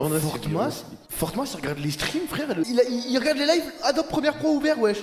Fortmas, Fortmas, il regarde les streams, frère. Il regarde les lives Adobe Premiere Pro ouvert, wesh.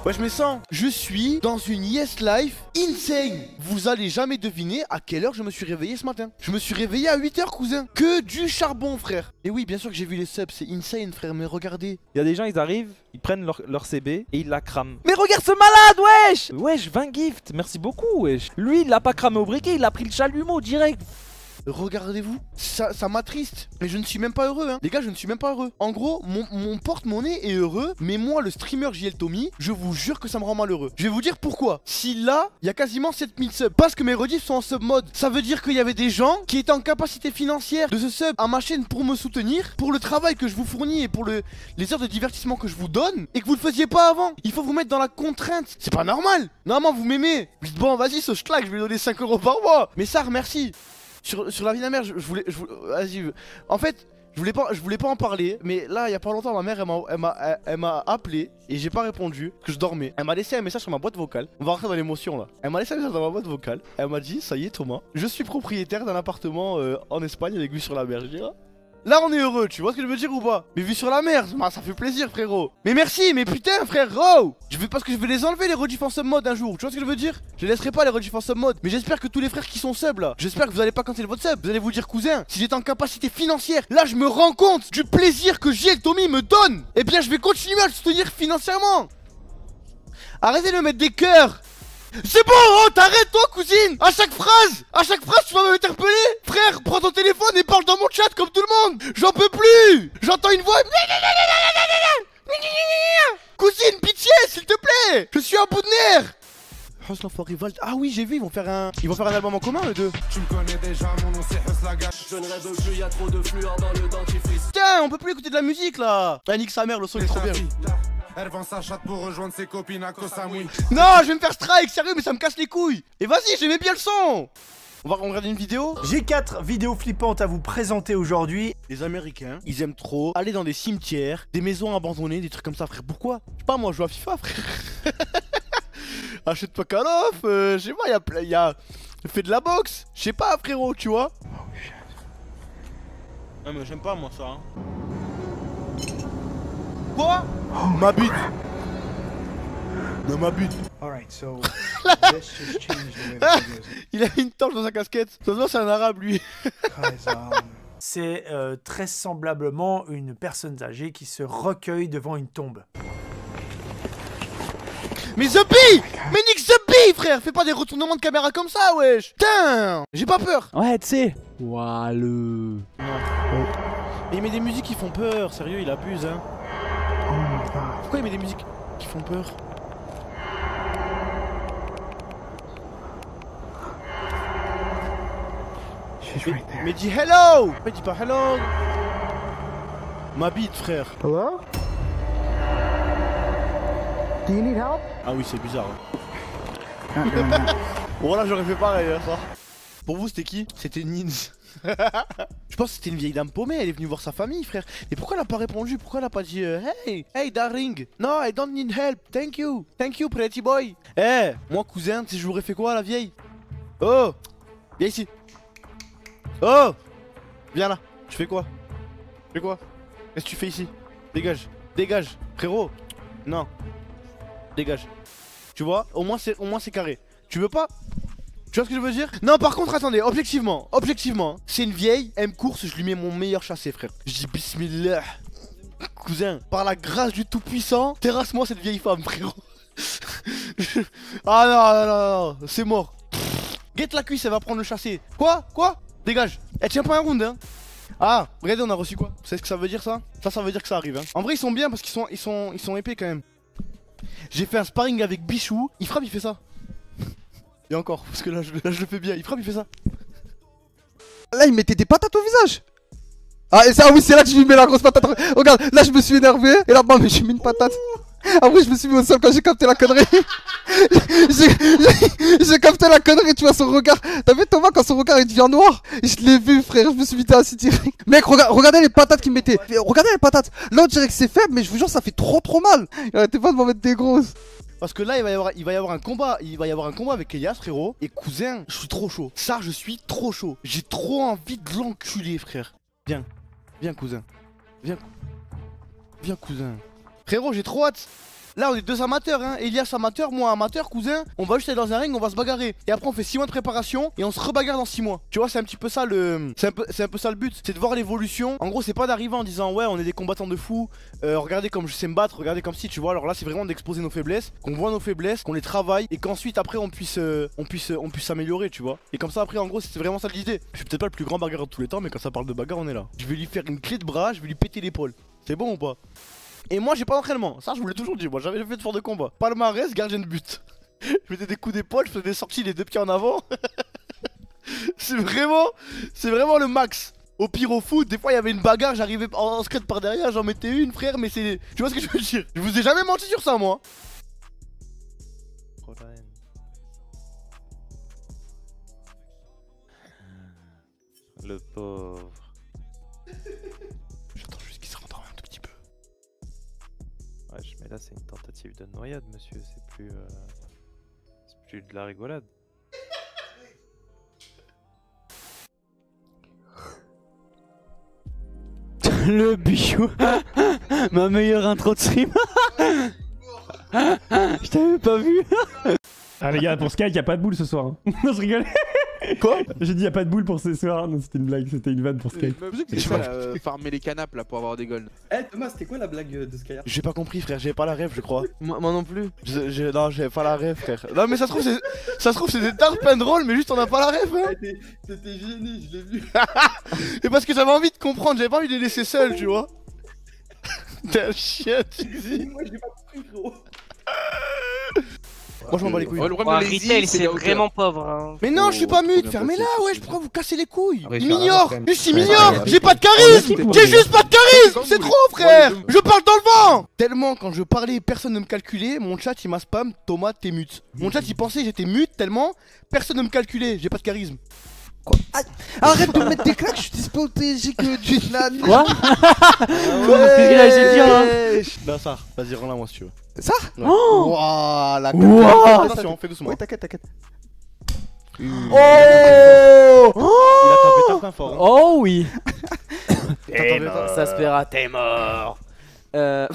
Ouais, je me sens. Je suis dans une Yes Life insane. Vous allez jamais deviner à quelle heure je me suis réveillé ce matin. Je me suis réveillé à 8 h, cousin. Que du charbon, frère. Et oui, bien sûr que j'ai vu les subs. C'est insane, frère. Mais regardez. Il y a des gens, ils arrivent, ils prennent leur CB et ils la crament. Mais regarde ce malade, wesh. Wesh, 20 gifts. Merci beaucoup, wesh. Lui, il l'a pas cramé au briquet, il a pris le chalumeau direct. Regardez-vous, ça m'attriste. Mais je ne suis même pas heureux, hein. Les gars, je ne suis même pas heureux. En gros, mon porte-monnaie est heureux. Mais moi, le streamer JL Tommy, je vous jure que ça me rend malheureux. Je vais vous dire pourquoi. Si là, il y a quasiment 7000 subs, parce que mes rediffs sont en sub mode, ça veut dire qu'il y avait des gens qui étaient en capacité financière de se sub à ma chaîne pour me soutenir, pour le travail que je vous fournis et pour les heures de divertissement que je vous donne, et que vous le faisiez pas avant. Il faut vous mettre dans la contrainte. C'est pas normal. Normalement, vous m'aimez. Vous dites, bon, vas-y, ce schlag, je vais lui donner 5 € par mois. Mais ça, merci. Sur la vie de la mère, je voulais vas-y. En fait, je voulais pas en parler. Mais là, il y a pas longtemps, ma mère, elle m'a appelé. Et j'ai pas répondu, que je dormais. Elle m'a laissé un message sur ma boîte vocale. On va rentrer dans l'émotion là. Elle m'a laissé un message dans ma boîte vocale. Elle m'a dit, ça y est Thomas, je suis propriétaire d'un appartement en Espagne avec vue sur la mer. Je dis, ah. Là on est heureux, tu vois ce que je veux dire ou pas? Mais vu sur la mer, ça fait plaisir frérot. Mais merci, mais putain frérot. Parce que je vais les enlever les rediffs en sub mode un jour. Tu vois ce que je veux dire? Je laisserai pas les rediffs en sub mode. Mais j'espère que tous les frères qui sont sub là, j'espère que vous allez pas canceller votre sub. Vous allez vous dire cousin, si j'étais en capacité financière, là je me rends compte du plaisir que JL Tommy me donne. Eh bien je vais continuer à le soutenir financièrement. Arrêtez de me mettre des cœurs. C'est bon, oh, t'arrêtes toi cousine. À chaque phrase tu vas m'interpeller. Frère, prends ton téléphone et parle dans mon chat comme tout le monde. J'en peux plus. J'entends une voix. Cousine, pitié, s'il te plaît. Je suis à bout de nerfs. Hustle for Revolt. Ah oui, j'ai vu, ils vont faire un album en commun eux deux. Tu me connais déjà, mon nom c'est Hustle. Je ne rêve plus, y'a trop de fluor dans le dentifrice. Putain, on peut plus écouter de la musique là. Ah, nique sa mère, le son est trop bien. Elle vend sa chatte pour rejoindre ses copines à Koh Samui. Non, je vais me faire strike, sérieux, mais ça me casse les couilles. Et vas-y, j'aimais bien le son. On va regarder une vidéo. J'ai 4 vidéos flippantes à vous présenter aujourd'hui. Les Américains, ils aiment trop aller dans des cimetières, des maisons abandonnées, des trucs comme ça, frère. Pourquoi? Je sais pas, moi, je joue à FIFA, frère. Achète-toi Call of, je sais pas, il y a fait de la boxe. Je sais pas, frérot, tu vois. Oh shit. Non, mais j'aime pas, moi, ça. Hein. Quoi? Oh, ma bite. Non, ma bite. Alright, so il a une torche dans sa casquette. Ça se voit, c'est un arabe, lui. C'est très semblablement une personne âgée qui se recueille devant une tombe. Mais The Bee! Mais nique The Bee, frère! Fais pas des retournements de caméra comme ça, wesh! Putain! J'ai pas peur! Ouais, tu sais. Ouah, le... Et il met des musiques qui font peur, sérieux, il abuse, hein. Pourquoi il met des musiques qui font peur? Mais dis hello! Mais dis pas hello! Ma bite, frère. Hello? Do you need help? Ah oui, c'est bizarre. Hein. Bon là j'aurais fait pareil, hein, ça. Pour vous c'était qui? C'était Nins. Je pense que c'était une vieille dame paumée, elle est venue voir sa famille, frère. Mais pourquoi elle a pas répondu? Pourquoi elle a pas dit hey darling, no I don't need help, thank you pretty boy. Moi cousin, tu sais je vous aurais fait quoi la vieille? Oh, viens ici. Oh, viens là. Tu fais quoi? Tu fais quoi? Qu'est-ce que tu fais ici? Dégage, dégage, frérot. Non, dégage. Tu vois, au moins c'est carré. Tu veux pas? Tu vois ce que je veux dire? Non, par contre, attendez, objectivement, c'est une vieille, elle me course, je lui mets mon meilleur chassé, frère. Je dis bismillah. Cousin, par la grâce du Tout-Puissant, terrasse-moi cette vieille femme, frérot. Ah non, c'est mort. Guette la cuisse, elle va prendre le chassé. Quoi? Dégage. Elle tient pas un round, hein. Ah, regardez, on a reçu quoi? Vous savez ce que ça veut dire, ça? Ça veut dire que ça arrive, hein. En vrai, ils sont bien parce qu'ils sont épais quand même. J'ai fait un sparring avec Bichou, il frappe, il fait ça. Et encore, parce que là je le fais bien, il frappe, il fait ça. Là, il mettait des patates au visage. Ah, et ça, oui, c'est là que je lui mets la grosse patate. Regarde, là, je me suis énervé. Et là, bam, j'ai mis une patate. Après, je me suis mis au sol quand j'ai capté la connerie. J'ai capté la connerie, tu vois, son regard. T'as vu Thomas, quand son regard il devient noir? Je l'ai vu, frère, je me suis mis assis direct. Mec, regardez les patates qu'il mettait. Regardez les patates. Là, on dirait que c'est faible, mais je vous jure, ça fait trop mal. Arrêtez pas de m'en mettre des grosses. Parce que là, il va y avoir un combat. Il va y avoir un combat avec Elias, frérot. Et cousin, je suis trop chaud. Ça, je suis trop chaud. J'ai trop envie de l'enculer, frère. Viens. Viens, cousin. Viens. Viens, cousin. Frérot, j'ai trop hâte. Là, on est deux amateurs, hein. Elias amateur, moi amateur, cousin. On va juste aller dans un ring, on va se bagarrer. Et après, on fait 6 mois de préparation et on se rebagarre dans 6 mois. Tu vois, c'est un petit peu ça le. C'est un peu ça le but. C'est de voir l'évolution. En gros, c'est pas d'arriver en disant, ouais, on est des combattants de fou. Regardez comme je sais me battre, regardez comme si, tu vois. Alors là, c'est vraiment d'exposer nos faiblesses, qu'on voit nos faiblesses, qu'on les travaille et qu'ensuite, après, on puisse s'améliorer, tu vois. Et comme ça, après, en gros, c'est vraiment ça l'idée. Je suis peut-être pas le plus grand bagarreur de tous les temps, mais quand ça parle de bagarre, on est là. Je vais lui faire une clé de bras, je vais lui péter l'épaule. C'est bon ou pas? Et moi j'ai pas d'entraînement, ça je vous l'ai toujours dit, moi j'avais fait de sport de combat. Palmarès, gardien de but. Je mettais des coups d'épaule, je faisais des sorties les deux pieds en avant. C'est vraiment le max. Au pire au foot, des fois il y avait une bagarre, j'arrivais en scred par derrière, j'en mettais une frère, mais c'est... Tu vois ce que je veux dire? Je vous ai jamais menti sur ça moi. Le pauvre. J'attends juste qu'il se rendorme un tout petit peu. Ouais, mais là c'est une tentative de noyade, monsieur, c'est plus de la rigolade. Le bijou. Ma meilleure intro de stream. Je t'avais pas vu. Ah les gars, pour Skype, y'a pas de boule ce soir. Hein. Non, je rigole. Quoi? J'ai dit y'a pas de boule pour ce soir. Non, c'était une blague, c'était une vanne pour Skype. Je vais farmer les canapes là pour avoir des golds. Eh Thomas, c'était quoi la blague de Skyar? J'ai pas compris frère, j'avais pas la rêve je crois. Moi non plus. Non, j'avais pas la rêve frère. Non mais ça se trouve c'est des tartes plein de drôles, mais juste on a pas la rêve hein. T'étais gêné, je l'ai vu. Et parce que j'avais envie de comprendre, j'avais pas envie de les laisser seuls, tu vois. T'es un chien, tu dis. Moi j'ai pas compris frérot. Moi je m'en bats les couilles. Retail c'est vraiment pauvre hein. Mais non, je suis pas mute, fermez-la, wesh, pourquoi vous cassez les couilles? Ouais, Il m'ignore, je juste il m'ignore, j'ai pas de charisme, j'ai juste pas de charisme, c'est trop frère, je parle dans le vent. Tellement quand je parlais, personne ne me calculait, mon chat il m'a spam, Thomas t'es mute. Mon chat il pensait que j'étais mute tellement, personne ne me calculait, j'ai pas de charisme. Quoi? Arrête de me mettre des claques, je suis dispoté que du là. Quoi? Qu'est-ce qu'il a essayé de dire hein? Là ça, vas-y rends-la moi si tu veux. Ça? Ouais. Oh Wouah, la Wouah. attention, fais doucement. Oui, t'inquiète. Oh il a tapé ta fin fort. Hein. Oh oui. T'es mort, ça se fera, t'es mort. Oh.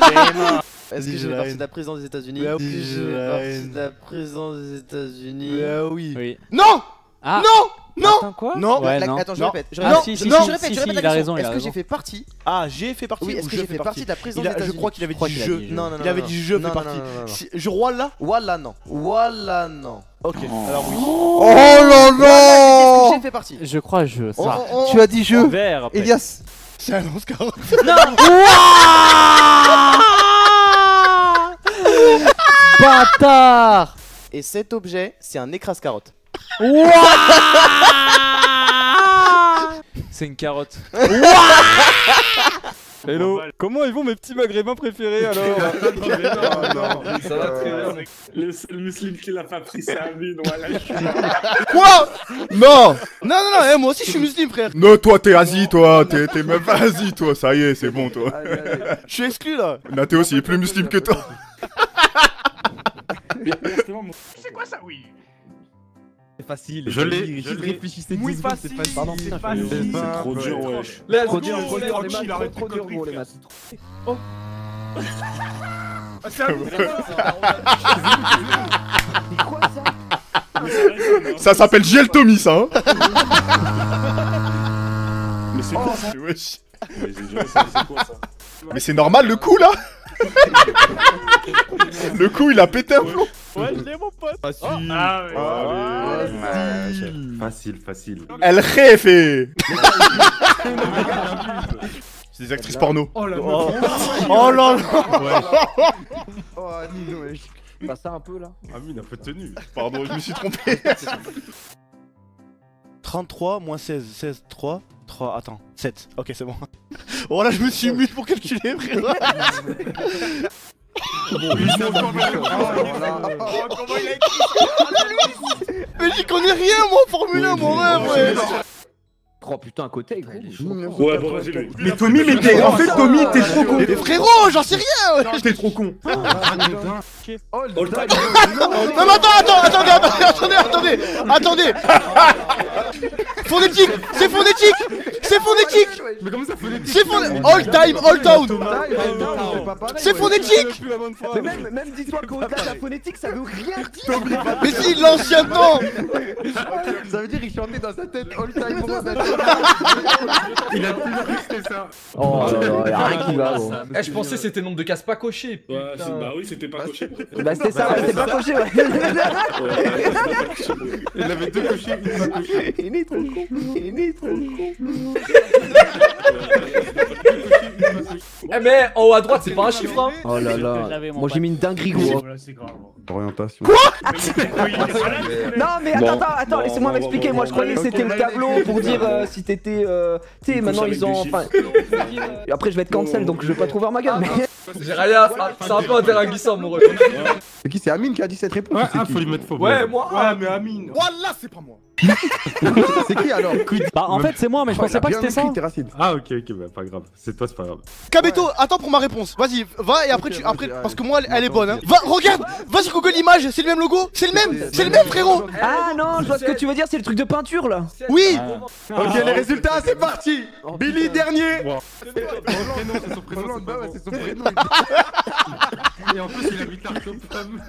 T'es mort. Est-ce que Dis j'ai fait la partie haine. de la présidence des États-Unis? Mais Est-ce que dis j'ai fait la partie haine. de la présidence des États-Unis? Bah oui. Oui. Non. Ah. Non. Non. Attends quoi? Non. Ouais, non. Attends, je Non. répète. Ah, si, si, non, si, je répète si, la il a question. raison, il a Est-ce que raison. j'ai fait partie? Ah, j'ai fait partie. Oui, ou est-ce que je j'ai fais fait partie de la présidence des Je États-Unis? crois qu'il avait Je crois dit qu'il a je. dit je. Non, non, non. Il avait non, dit je non, fais non, partie. non, non, non. Si- Je roi là. Voilà, non. Voilà, non. Ok, alors oui. Oh là Est-ce que là! j'ai fait partie? Je crois je. Ça. Tu as dit je. Vert après. Elias. C'est un Oscar. Bâtard. Et cet objet, c'est un écrase-carotte. C'est une carotte. Hello. Comment ils vont mes petits maghrébins préférés alors? Ça va très bien. Le seul musulman qui l'a pas pris, c'est Amine. Voilà, je suis Quoi? Non. Non, moi aussi je suis musulman, frère. Non, toi t'es Asie, toi, t'es même pas Asie, toi, ça y est, c'est bon, toi. Je suis exclu là. Nathéo, il est plus musulman que toi. C'est quoi ça, oui? C'est facile. Je l'ai. Réfléchissez Oui, 10 secondes, facile. c'est facile. Pardon, c'est facile. C'est trop dur, wesh. Trop dur, Trop dur, tranquille, arrête tes conneries, frère. Oh. Ah, c'est un Ça s'appelle JL Tommy, ça, hein. Mais c'est quoi ça? Wesh. Mais j'ai jamais ça, c'est quoi ça? Mais c'est normal, le coup, là. Le coup, il a pété un plomb. Ouais, je l'ai mon pote. Ah, Allez. Facile. El Jefe. C'est des actrices porno. Oh la Oh là là. Oh, Nino, wesh. Passe ça un peu là. Amine, un peu de tenue. Pardon, je me suis trompé. 33 moins 16, 16, 3, 3, attends, 7. Ok, c'est bon. Oh là, je me suis mute pour calculer, frère. Mais j'y connais rien, moi, en Formule 1, mon rêve, ouais. Oh putain, à côté, gros. Ouais, bon, vas-y. Mais Tommy, en fait, Tommy, t'es trop con. Mais frérot, j'en sais rien, ouais. T'es trop con. All time. Non mais attendez. Phonétique, c'est phonétique. Mais comment ça phonétique? C'est phonétique. All time, all town. C'est phonétique. Même dis-toi qu'au-delà de la phonétique, ça veut rien dire. Mais si, l'ancien temps. Ça veut dire qu'il chantait dans sa tête all time. Il a toujours cru que c'était ça. Oh là là, y'a rien qui va, gros. Eh, je pensais que c'était le nombre de cases pas cochées. Ouais, bah oui, c'était pas coché. Bah c'était ça, ouais, c'était pas coché, ouais. Il avait 2 cochés, une pas cochée. Il est trop con. Eh mais en haut à droite c'est pas un chiffre hein. Oh là là, moi j'ai mis une dinguerie, gros. Orientation. Non mais attends, laissez-moi m'expliquer. Moi je croyais que c'était le tableau pour dire si t'étais... tu sais, maintenant ils ont... Enfin... Après je vais être cancel donc je vais pas trop voir ma gueule, mais... J'ai rien, c'est un peu un terrain glissant mon ref. C'est qui? C'est Amine qui a dit cette réponse? Ouais, faut lui mettre faux. Ouais, moi. Ouais, mais Amine. Wallah, c'est pas moi. C'est qui alors? Bah en fait c'est moi mais je pensais pas que c'était ça. Ah ok, bah pas grave. C'est toi, c'est pas grave. Kabeto, attends pour ma réponse. Vas-y, va et après parce que moi elle est bonne. Hein. Va, regarde, vas-y Google l'image, c'est le même logo, c'est le même frérot. Ah non, je vois ce que tu veux dire, c'est le truc de peinture là. Oui. Ok, les résultats, c'est parti. Billy dernier. C'est son prénom. C'est son prénom. Et en plus il habite l'Arcopome.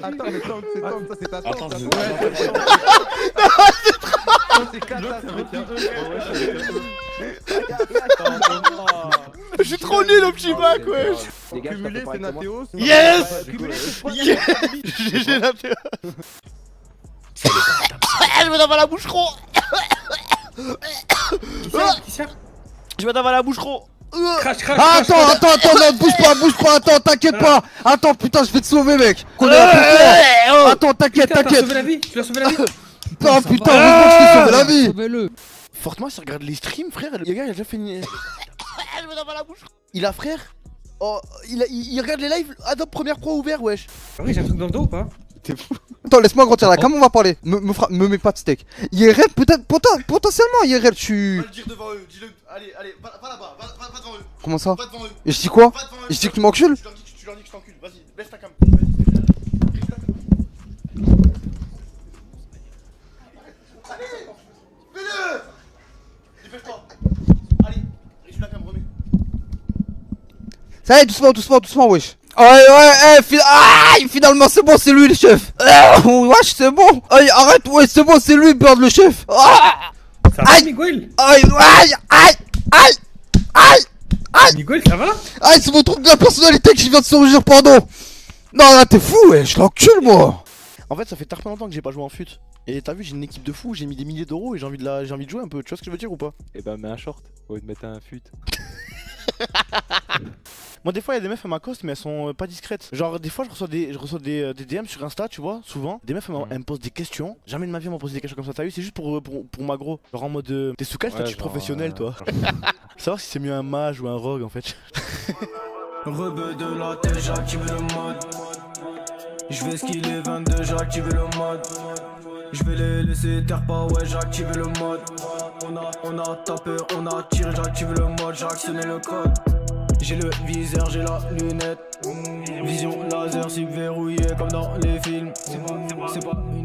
Attends, mais tente, ça c'est ta tante. Attends, Je suis trop nul au petit bac, wesh. Cumulé, c'est Nathéos. Yes. GG Nathéos. Je me dans la boucheron. Je me dans la boucheron. Attends, non, bouge pas, attends, t'inquiète pas. Attends, putain, je vais te sauver, mec. Attends, t'inquiète. Tu lui as sauvé la vie. Oh putain, heureusement que je t'ai sauvé la vie. Fortement, si regarde les streams, frère, le gars il a déjà fait une... Je me dans la boucheron. Il a frère. Oh, il regarde les lives. Adobe Premiere Pro ouvert, wesh. Oui, j'ai un truc dans le dos ou pas? T'es fou. Attends, laisse-moi grandir là, comment on va parler? Me mets pas de steak. IRL, peut-être, potentiellement, IRL, tu... Va le dire devant eux, dis-le. Allez, va là-bas, va devant eux. Comment ça? Va devant eux. Et je dis quoi? Va devant eux. Et je dis que tu m'encules? Tu leur dis que je t'encule, vas-y, baisse ta cam. Allez, fais-le. Dépêche-toi. Allez, résume la cam, remets. Ça y est, doucement, wesh. Finalement c'est bon, c'est lui le chef. Wesh, c'est bon. Aïe, arrête, ouais, c'est bon, c'est lui, Bird le chef. Aïe, Miguel. Aïe. Miguel, ça va? Aïe, c'est mon truc de la personnalité que je viens de surgir, pardon. Non, là, t'es fou, ouais, je l'encule, moi. En fait, ça fait tellement longtemps que j'ai pas joué en fut. Et t'as vu, j'ai une équipe de fous, j'ai mis des milliers d'euros et j'ai envie de jouer un peu. Tu vois ce que je veux dire ou pas? Et bah mets un short au lieu de mettre un fut. Moi des fois il y a des meufs à ma coste mais elles sont pas discrètes. Genre des fois je reçois des DM sur Insta, tu vois, souvent. Des meufs elles me posent des questions. Jamais de ma vie elles m'ont posé des questions comme ça. T'as vu, c'est juste pour ma gros. Genre en mode t'es sous quel statut professionnel toi? Savoir si c'est mieux un mage ou un rogue en fait. Rebeu de la tête, j'active le mode. Je vais skiller 22, j'active le mode. Je vais les laisser taire pas, ouais, j'active le mode. On a tapé, on a tiré, j'active le mode, j'ai actionné le code. J'ai le viseur, j'ai la lunette. Vision laser, c'est verrouillé comme dans les films. C'est pas une